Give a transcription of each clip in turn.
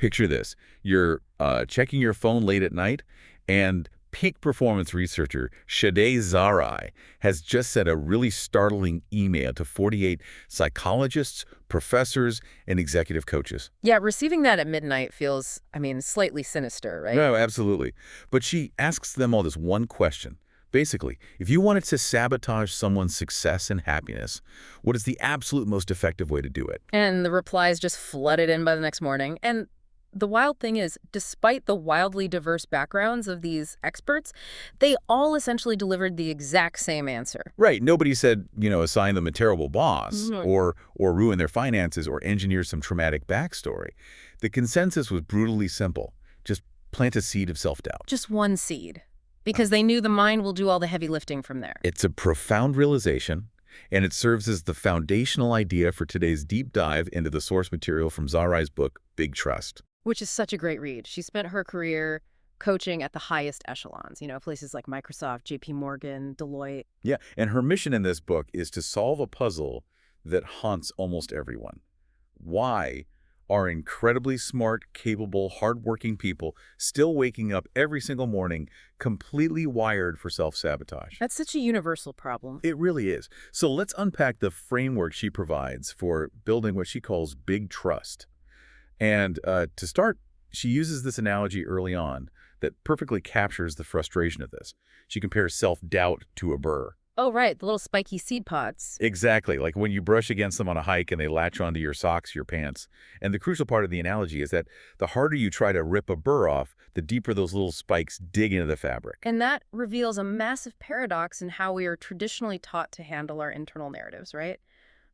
Picture this. You're checking your phone late at night, and peak performance researcher Shadé Zahrai has just sent a really startling email to 48 psychologists, professors, and executive coaches. Yeah, receiving that at midnight feels, slightly sinister, right? No, absolutely. But she asks them all this one question. Basically, if you wanted to sabotage someone's success and happiness, what is the absolute most effective way to do it? And the replies just flooded in by the next morning. And the wild thing is, despite the wildly diverse backgrounds of these experts, they all essentially delivered the exact same answer. Right. Nobody said, assign them a terrible boss Mhm. or ruin their finances or engineer some traumatic backstory. The consensus was brutally simple. Just plant a seed of self-doubt. Just one seed. Because they knew the mind will do all the heavy lifting from there. It's a profound realization, and it serves as the foundational idea for today's deep dive into the source material from Zahrai's book, Big Trust. Which is such a great read. She spent her career coaching at the highest echelons, places like Microsoft, JP Morgan, Deloitte. Yeah, and her mission in this book is to solve a puzzle that haunts almost everyone. Why are incredibly smart, capable, hardworking people still waking up every single morning completely wired for self-sabotage? That's such a universal problem. It really is. So let's unpack the framework she provides for building what she calls big trust. And to start, she uses this analogy early on that perfectly captures the frustration of this. She compares self-doubt to a burr. Oh, right, the little spiky seed pods. Exactly, like when you brush against them on a hike and they latch onto your socks, your pants. And the crucial part of the analogy is that the harder you try to rip a burr off, the deeper those little spikes dig into the fabric. And that reveals a massive paradox in how we are traditionally taught to handle our internal narratives, right?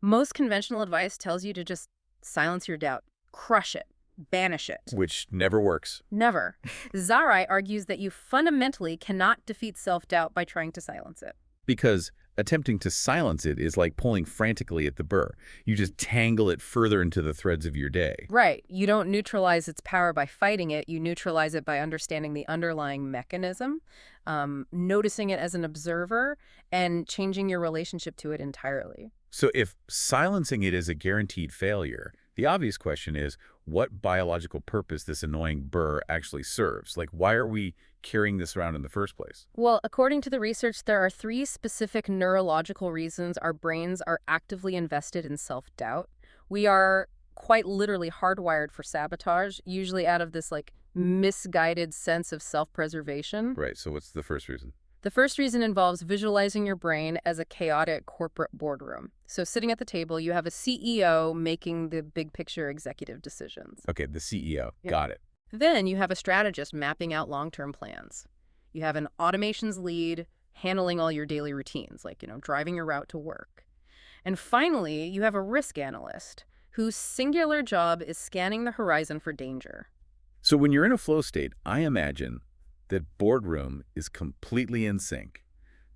Most conventional advice tells you to just silence your doubt, crush it, banish it. Which never works. Never. Zahrai argues that you fundamentally cannot defeat self-doubt by trying to silence it. Because attempting to silence it is like pulling frantically at the burr. You just tangle it further into the threads of your day. Right. You don't neutralize its power by fighting it. You neutralize it by understanding the underlying mechanism, noticing it as an observer, and changing your relationship to it entirely. So if silencing it is a guaranteed failure, the obvious question is what biological purpose this annoying burr actually serves. Like, why are we carrying this around in the first place? Well, according to the research, there are 3 specific neurological reasons our brains are actively invested in self-doubt. We are quite literally hardwired for sabotage, usually out of this misguided sense of self-preservation. Right, so what's the first reason? The first reason involves visualizing your brain as a chaotic corporate boardroom. So sitting at the table, you have a CEO making the big picture executive decisions. Okay, the CEO. Yeah. Got it. Then you have a strategist mapping out long-term plans. You have an automations lead handling all your daily routines, like, driving your route to work. And finally, you have a risk analyst whose singular job is scanning the horizon for danger. So when you're in a flow state, I imagine that boardroom is completely in sync.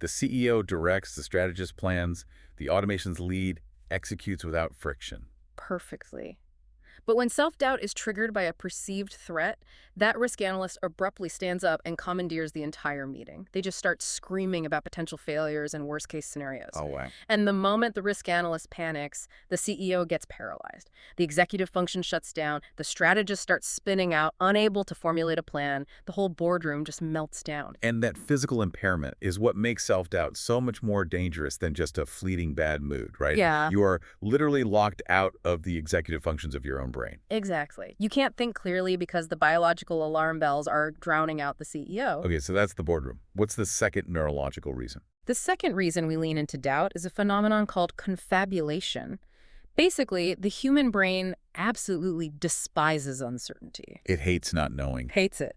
The CEO directs, the strategist plans, the automations lead executes without friction. Perfectly. But when self-doubt is triggered by a perceived threat, that risk analyst abruptly stands up and commandeers the entire meeting. They just start screaming about potential failures and worst-case scenarios. Oh, wow. And the moment the risk analyst panics, the CEO gets paralyzed. The executive function shuts down, the strategist starts spinning out, unable to formulate a plan. The whole boardroom just melts down. And that physical impairment is what makes self-doubt so much more dangerous than just a fleeting bad mood, right? Yeah. You are literally locked out of the executive functions of your own brain. Exactly. You can't think clearly because the biological alarm bells are drowning out the CEO. Okay, so that's the boardroom. What's the second neurological reason? The second reason we lean into doubt is a phenomenon called confabulation. Basically, the human brain absolutely despises uncertainty. It hates not knowing. Hates it.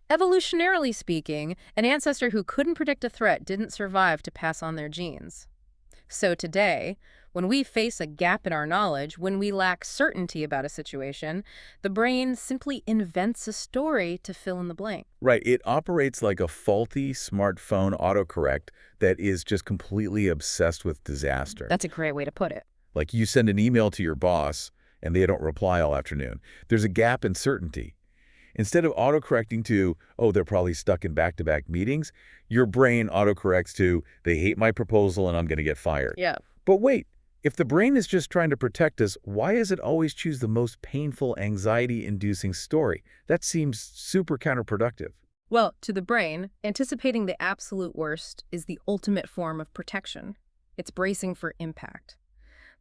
Evolutionarily speaking, an ancestor who couldn't predict a threat didn't survive to pass on their genes. So today, when we face a gap in our knowledge, when we lack certainty about a situation, the brain simply invents a story to fill in the blank. Right. It operates like a faulty smartphone autocorrect that is just completely obsessed with disaster. That's a great way to put it. Like you send an email to your boss and they don't reply all afternoon. There's a gap in certainty. Instead of autocorrecting to, oh, they're probably stuck in back-to-back meetings, your brain autocorrects to, they hate my proposal and I'm going to get fired. Yeah. But wait, If the brain is just trying to protect us, why does it always choose the most painful, anxiety-inducing story? That seems super counterproductive. Well, to the brain, anticipating the absolute worst is the ultimate form of protection. It's bracing for impact.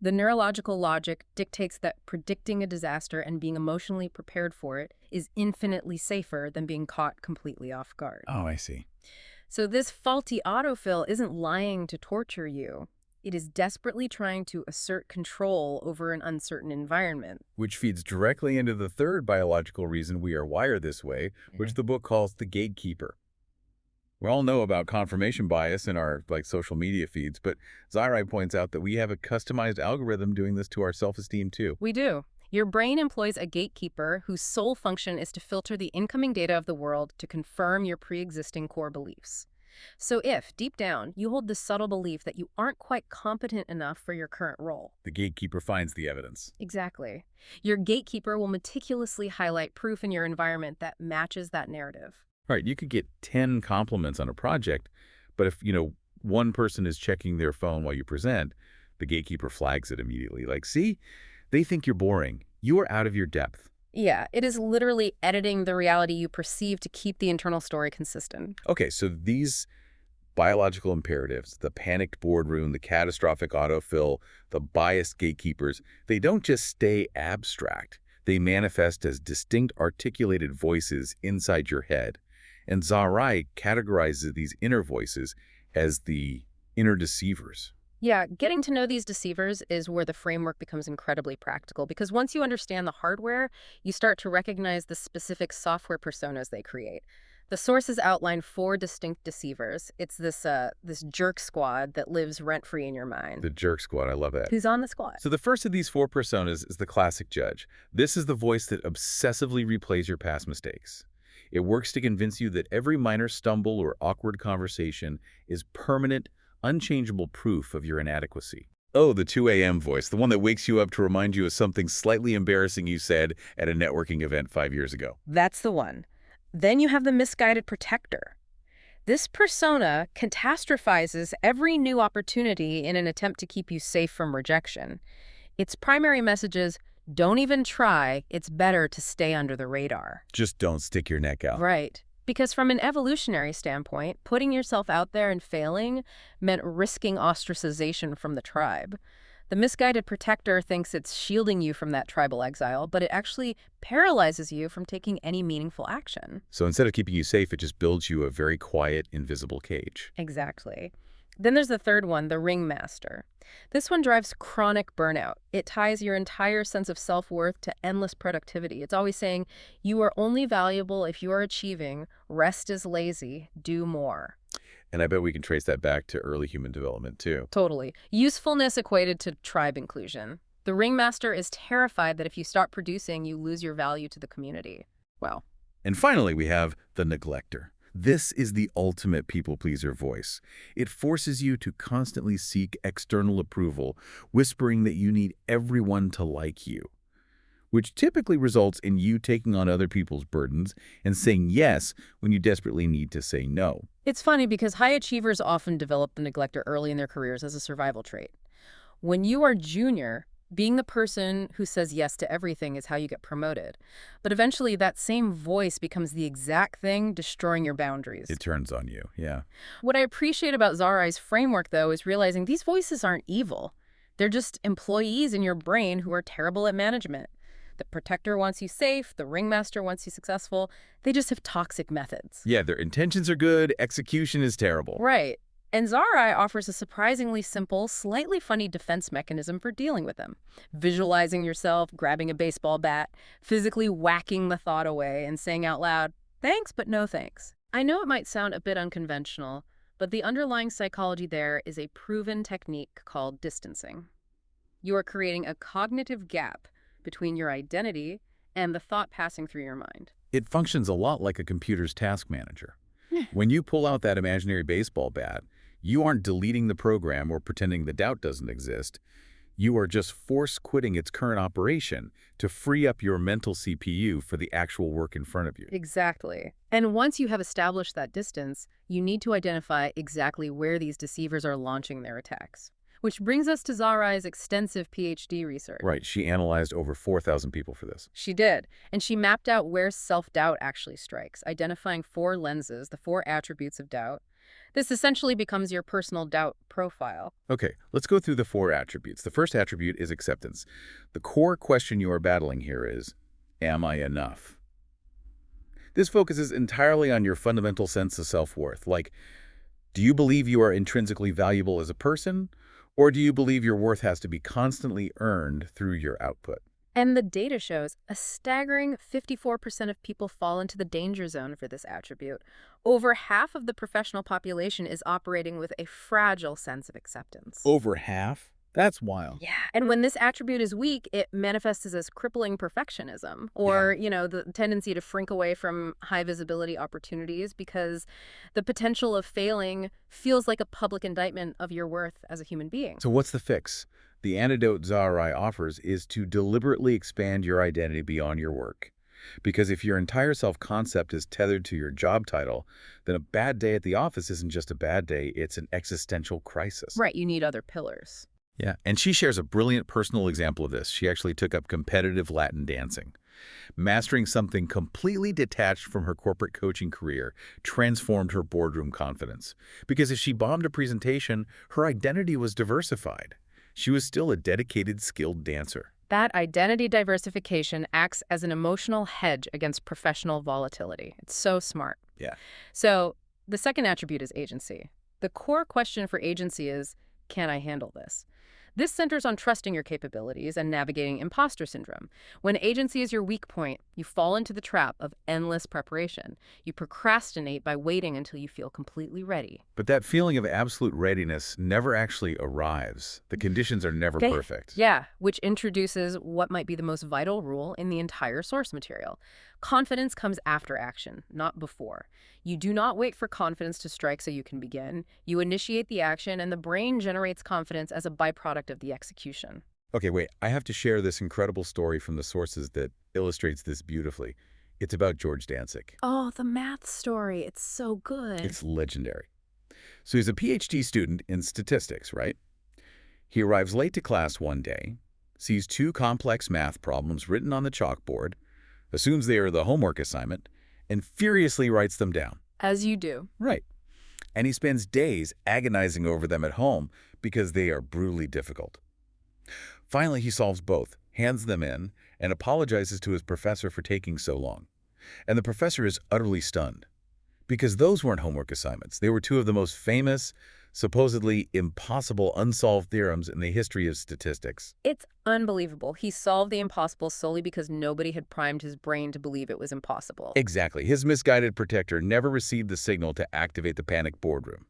The neurological logic dictates that predicting a disaster and being emotionally prepared for it is infinitely safer than being caught completely off guard. Oh, I see. So this faulty autofill isn't lying to torture you. It is desperately trying to assert control over an uncertain environment. Which feeds directly into the third biological reason we are wired this way, which the book calls the gatekeeper. We all know about confirmation bias in our social media feeds, but Zahrai points out that we have a customized algorithm doing this to our self-esteem too. We do. Your brain employs a gatekeeper whose sole function is to filter the incoming data of the world to confirm your pre-existing core beliefs. So if, deep down, you hold the subtle belief that you aren't quite competent enough for your current role. The gatekeeper finds the evidence. Exactly. Your gatekeeper will meticulously highlight proof in your environment that matches that narrative. Right, you could get 10 compliments on a project, but if, one person is checking their phone while you present, the gatekeeper flags it immediately. Like, see, they think you're boring. You are out of your depth. Yeah, it is literally editing the reality you perceive to keep the internal story consistent. Okay, so these biological imperatives, the panicked boardroom, the catastrophic autofill, the biased gatekeepers, they don't just stay abstract. They manifest as distinct articulated voices inside your head. And Zahrai categorizes these inner voices as the inner deceivers. Yeah, getting to know these deceivers is where the framework becomes incredibly practical, because once you understand the hardware, you start to recognize the specific software personas they create. The sources outline 4 distinct deceivers. It's this jerk squad that lives rent-free in your mind. The jerk squad, I love that. Who's on the squad? So the first of these 4 personas is the classic judge. This is the voice that obsessively replays your past mistakes. It works to convince you that every minor stumble or awkward conversation is permanent, unchangeable proof of your inadequacy. Oh, the 2 a.m. voice, the one that wakes you up to remind you of something slightly embarrassing you said at a networking event 5 years ago. That's the one. Then you have the misguided protector. This persona catastrophizes every new opportunity in an attempt to keep you safe from rejection. Its primary message is, don't even try, it's better to stay under the radar. Just don't stick your neck out. Right. Because from an evolutionary standpoint, putting yourself out there and failing meant risking ostracization from the tribe. The misguided protector thinks it's shielding you from that tribal exile, but it actually paralyzes you from taking any meaningful action. So instead of keeping you safe, it just builds you a very quiet, invisible cage. Exactly. Then there's the third one, the ringmaster. This one drives chronic burnout. It ties your entire sense of self-worth to endless productivity. It's always saying, you are only valuable if you are achieving, rest is lazy, do more. And I bet we can trace that back to early human development, too. Totally. Usefulness equated to tribe inclusion. The ringmaster is terrified that if you stop producing, you lose your value to the community. Wow. And finally, we have the neglector. This is the ultimate people-pleaser voice. It forces you to constantly seek external approval, whispering that you need everyone to like you, which typically results in you taking on other people's burdens and saying yes when you desperately need to say no. It's funny because high achievers often develop the neglector early in their careers as a survival trait. When you are junior, being the person who says yes to everything is how you get promoted. But eventually that same voice becomes the exact thing destroying your boundaries. It turns on you, yeah. What I appreciate about Zahrai's framework, though, is realizing these voices aren't evil. They're just employees in your brain who are terrible at management. The protector wants you safe, the ringmaster wants you successful. They just have toxic methods. Yeah, their intentions are good, execution is terrible. Right. And Zahrai offers a surprisingly simple, slightly funny defense mechanism for dealing with them. Visualizing yourself, grabbing a baseball bat, physically whacking the thought away, and saying out loud, thanks, but no thanks. I know it might sound a bit unconventional, but the underlying psychology there is a proven technique called distancing. You are creating a cognitive gap between your identity and the thought passing through your mind. It functions a lot like a computer's task manager. When you pull out that imaginary baseball bat, you aren't deleting the program or pretending the doubt doesn't exist. You are just force quitting its current operation to free up your mental CPU for the actual work in front of you. Exactly. And once you have established that distance, you need to identify exactly where these deceivers are launching their attacks. Which brings us to Zahrai's extensive PhD research. Right, she analyzed over 4,000 people for this. She did, and she mapped out where self-doubt actually strikes, identifying 4 lenses, the 4 attributes of doubt. This essentially becomes your personal doubt profile. Okay, let's go through the 4 attributes. The first attribute is acceptance. The core question you are battling here is, am I enough? This focuses entirely on your fundamental sense of self-worth. Like, do you believe you are intrinsically valuable as a person, or do you believe your worth has to be constantly earned through your output? And the data shows a staggering 54% of people fall into the danger zone for this attribute. Over half of the professional population is operating with a fragile sense of acceptance. Over half? That's wild. Yeah, and when this attribute is weak, it manifests as crippling perfectionism or, the tendency to shrink away from high visibility opportunities because the potential of failing feels like a public indictment of your worth as a human being. So what's the fix? The antidote Zahrai offers is to deliberately expand your identity beyond your work. Because if your entire self-concept is tethered to your job title, then a bad day at the office isn't just a bad day, it's an existential crisis. Right, you need other pillars. Yeah, and she shares a brilliant personal example of this. She actually took up competitive Latin dancing. Mastering something completely detached from her corporate coaching career transformed her boardroom confidence. Because if she bombed a presentation, her identity was diversified. She was still a dedicated, skilled dancer. That identity diversification acts as an emotional hedge against professional volatility. It's so smart. Yeah. So the second attribute is agency. The core question for agency is, can I handle this? This centers on trusting your capabilities and navigating imposter syndrome. When agency is your weak point, you fall into the trap of endless preparation. You procrastinate by waiting until you feel completely ready. But that feeling of absolute readiness never actually arrives. The conditions are never perfect. Yeah, which introduces what might be the most vital rule in the entire source material. Confidence comes after action, not before. You do not wait for confidence to strike so you can begin. You initiate the action, and the brain generates confidence as a byproduct of the execution. Okay, wait, I have to share this incredible story from the sources that illustrates this beautifully. It's about George Dantzig. Oh, the math story. It's so good. It's legendary. So he's a PhD student in statistics, right? He arrives late to class one day, sees 2 complex math problems written on the chalkboard, assumes they are the homework assignment, and furiously writes them down. As you do. Right. And he spends days agonizing over them at home because they are brutally difficult. Finally, he solves both, hands them in, and apologizes to his professor for taking so long. And the professor is utterly stunned. Because those weren't homework assignments. They were 2 of the most famous, supposedly impossible unsolved theorems in the history of statistics. It's unbelievable. He solved the impossible solely because nobody had primed his brain to believe it was impossible. Exactly. His misguided protector never received the signal to activate the panic boardroom.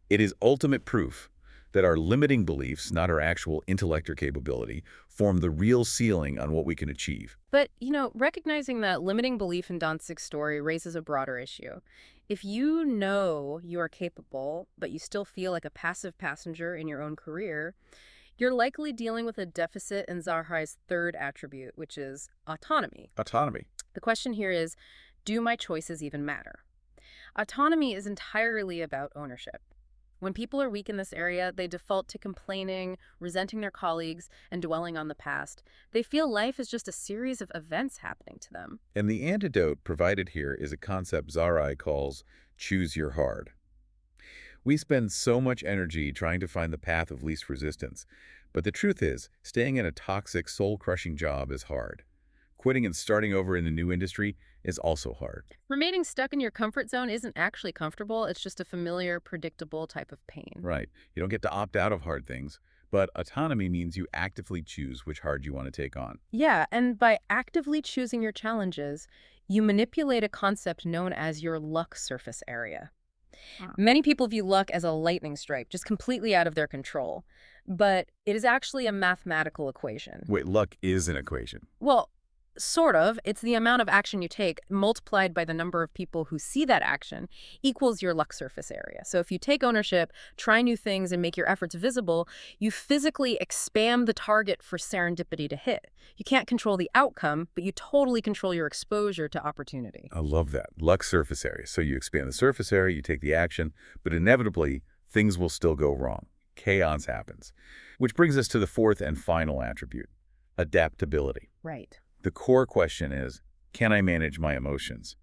It is ultimate proof that our limiting beliefs, not our actual intellect or capability, form the real ceiling on what we can achieve. But, recognizing that limiting belief in Dantzig's story raises a broader issue. If you know you are capable, but you still feel like a passive passenger in your own career, you're likely dealing with a deficit in Zahrai's third attribute, which is autonomy. Autonomy. The question here is, do my choices even matter? Autonomy is entirely about ownership. When people are weak in this area, they default to complaining, resenting their colleagues, and dwelling on the past. They feel life is just a series of events happening to them. And the antidote provided here is a concept Zahrai calls choose your hard. We spend so much energy trying to find the path of least resistance, but the truth is, staying in a toxic, soul-crushing job is hard. Quitting and starting over in a new industry is also hard. Remaining stuck in your comfort zone isn't actually comfortable. It's just a familiar, predictable type of pain. Right. You don't get to opt out of hard things, but autonomy means you actively choose which hard you want to take on. Yeah, and by actively choosing your challenges, you manipulate a concept known as your luck surface area. Many people view luck as a lightning strike, just completely out of their control. But it is actually a mathematical equation. Wait, luck is an equation. Well, sort of. It's the amount of action you take multiplied by the number of people who see that action equals your luck surface area. So if you take ownership, try new things, and make your efforts visible, you physically expand the target for serendipity to hit. You can't control the outcome, but you totally control your exposure to opportunity. I love that. Luck surface area. So you expand the surface area, you take the action, but inevitably, things will still go wrong. chaos happens. Which brings us to the fourth and final attribute, adaptability. Right. The core question is, can I manage my emotions?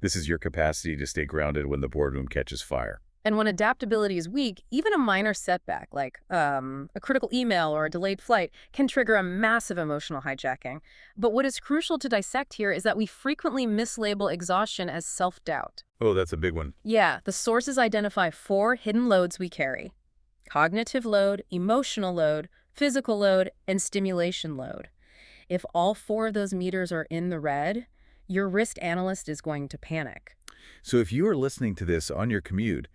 This is your capacity to stay grounded when the boardroom catches fire. And when adaptability is weak, even a minor setback, like a critical email or a delayed flight, can trigger a massive emotional hijacking. But what is crucial to dissect here is that we frequently mislabel exhaustion as self-doubt. Oh, that's a big one. Yeah, the sources identify 4 hidden loads we carry: cognitive load, emotional load, physical load, and stimulation load. If all 4 of those meters are in the red, your risk analyst is going to panic. So if you are listening to this on your commute,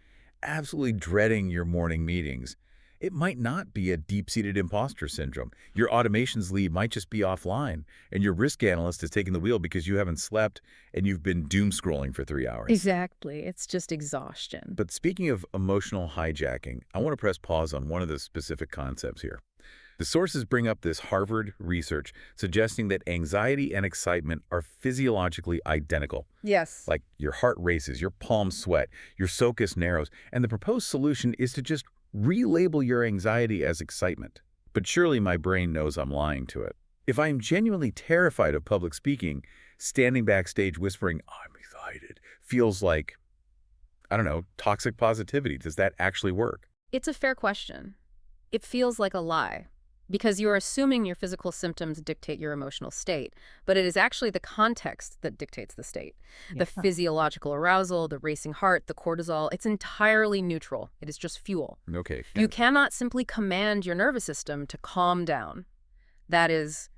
absolutely dreading your morning meetings, it might not be a deep-seated imposter syndrome. Your automations lead might just be offline, and your risk analyst is taking the wheel because you haven't slept and you've been doom scrolling for 3 hours. Exactly. It's just exhaustion. But speaking of emotional hijacking, I want to press pause on one of the specific concepts here. The sources bring up this Harvard research suggesting that anxiety and excitement are physiologically identical. Yes. Like your heart races, your palms sweat, your sulcus narrows, and the proposed solution is to just relabel your anxiety as excitement. But surely my brain knows I'm lying to it. If I'm genuinely terrified of public speaking, standing backstage whispering, "I'm excited," feels like, I don't know, toxic positivity. Does that actually work? It's a fair question. It feels like a lie, because you're assuming your physical symptoms dictate your emotional state, but it is actually the context that dictates the state. The physiological arousal, the racing heart, the cortisol, it's entirely neutral. It is just fuel. Okay. You cannot simply command your nervous system to calm down. That is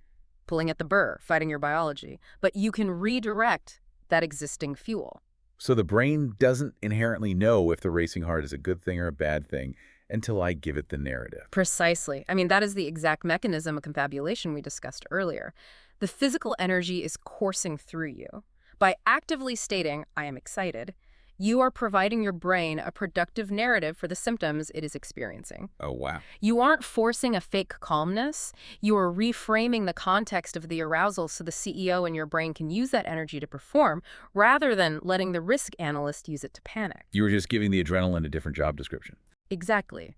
pulling at the burr, fighting your biology. But you can redirect that existing fuel. So the brain doesn't inherently know if the racing heart is a good thing or a bad thing until I give it the narrative. Precisely. I mean, that is the exact mechanism of confabulation we discussed earlier. The physical energy is coursing through you. By actively stating, "I am excited," you are providing your brain a productive narrative for the symptoms it is experiencing. Oh, wow. You aren't forcing a fake calmness. You are reframing the context of the arousal so the CEO in your brain can use that energy to perform, rather than letting the risk analyst use it to panic. You were just giving the adrenaline a different job description. Exactly.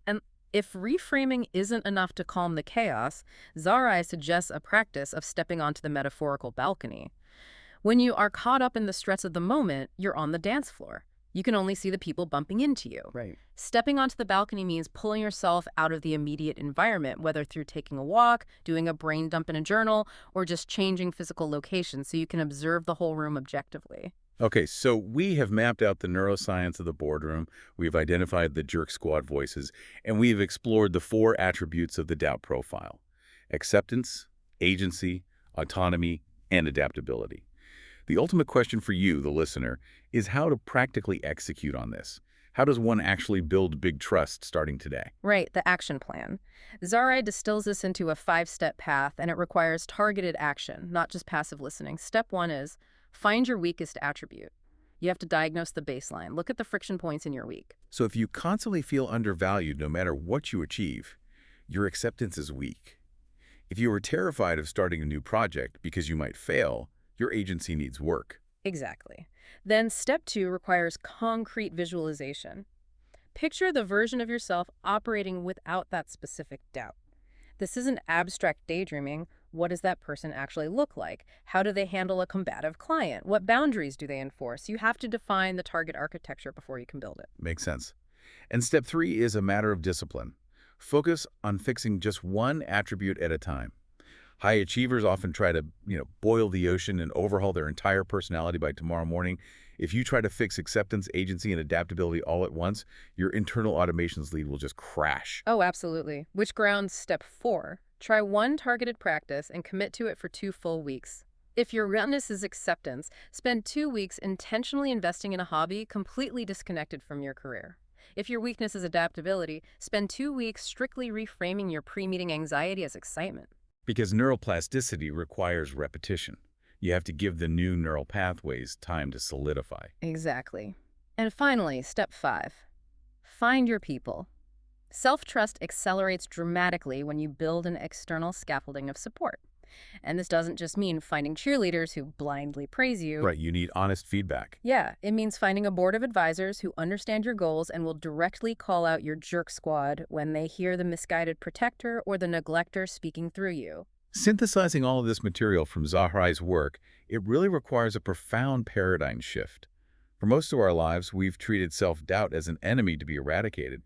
And if reframing isn't enough to calm the chaos, Zahrai suggests a practice of stepping onto the metaphorical balcony. When you are caught up in the stress of the moment, you're on the dance floor. You can only see the people bumping into you. Right. Stepping onto the balcony means pulling yourself out of the immediate environment, whether through taking a walk, doing a brain dump in a journal, or just changing physical location so you can observe the whole room objectively. Okay, so we have mapped out the neuroscience of the boardroom, we've identified the jerk squad voices, and we've explored the 4 attributes of the doubt profile: acceptance, agency, autonomy, and adaptability. The ultimate question for you, the listener, is how to practically execute on this. How does one actually build big trust starting today? Right, the action plan. Zahrai distills this into a 5-step path, and it requires targeted action, not just passive listening. Step 1 is find your weakest attribute. You have to diagnose the baseline. Look at the friction points in your week. So if you constantly feel undervalued no matter what you achieve, your acceptance is weak. If you are terrified of starting a new project because you might fail, your agency needs work. Exactly. Then step 2 requires concrete visualization. Picture the version of yourself operating without that specific doubt. This isn't abstract daydreaming. What does that person actually look like? How do they handle a combative client? What boundaries do they enforce? You have to define the target architecture before you can build it. Makes sense. And step 3 is a matter of discipline. Focus on fixing just one attribute at a time. High achievers often try to, boil the ocean and overhaul their entire personality by tomorrow morning. If you try to fix acceptance, agency, and adaptability all at once, your internal automations lead will just crash. Oh, absolutely. Which grounds step 4. Try one targeted practice and commit to it for 2 full weeks. If your wellness is acceptance, spend 2 weeks intentionally investing in a hobby completely disconnected from your career. If your weakness is adaptability, spend 2 weeks strictly reframing your pre-meeting anxiety as excitement. Because neuroplasticity requires repetition. You have to give the new neural pathways time to solidify. Exactly. And finally, step 5. Find your people. Self-trust accelerates dramatically when you build an external scaffolding of support. And this doesn't just mean finding cheerleaders who blindly praise you. Right, you need honest feedback. Yeah, it means finding a board of advisors who understand your goals and will directly call out your jerk squad when they hear the misguided protector or the neglector speaking through you. Synthesizing all of this material from Zahrai's work, it really requires a profound paradigm shift. For most of our lives, we've treated self-doubt as an enemy to be eradicated,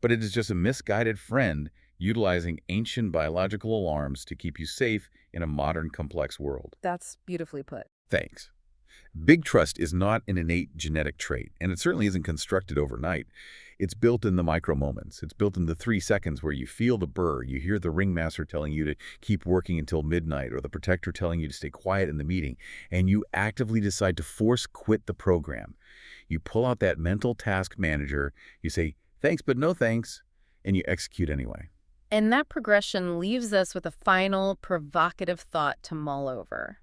but it is just a misguided friend utilizing ancient biological alarms to keep you safe in a modern, complex world. That's beautifully put. Thanks. Big trust is not an innate genetic trait, and it certainly isn't constructed overnight. It's built in the micro moments. It's built in the 3 seconds where you feel the burr, you hear the ringmaster telling you to keep working until midnight, or the protector telling you to stay quiet in the meeting, and you actively decide to force quit the program. You pull out that mental task manager, you say, thanks but no thanks, and you execute anyway. And that progression leaves us with a final, provocative thought to mull over.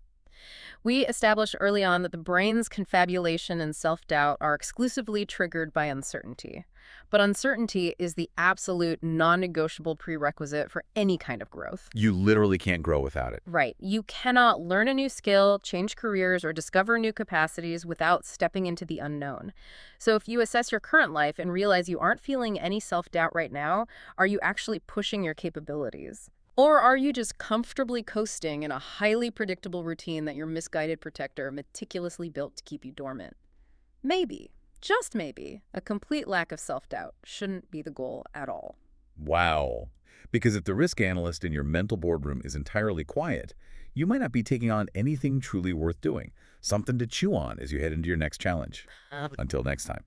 We established early on that the brain's confabulation and self-doubt are exclusively triggered by uncertainty. But uncertainty is the absolute non-negotiable prerequisite for any kind of growth. You literally can't grow without it. Right. You cannot learn a new skill, change careers, or discover new capacities without stepping into the unknown. So if you assess your current life and realize you aren't feeling any self-doubt right now, are you actually pushing your capabilities? Or are you just comfortably coasting in a highly predictable routine that your misguided protector meticulously built to keep you dormant? Maybe, just maybe, a complete lack of self-doubt shouldn't be the goal at all. Wow. Because if the risk analyst in your mental boardroom is entirely quiet, you might not be taking on anything truly worth doing, something to chew on as you head into your next challenge. Until next time.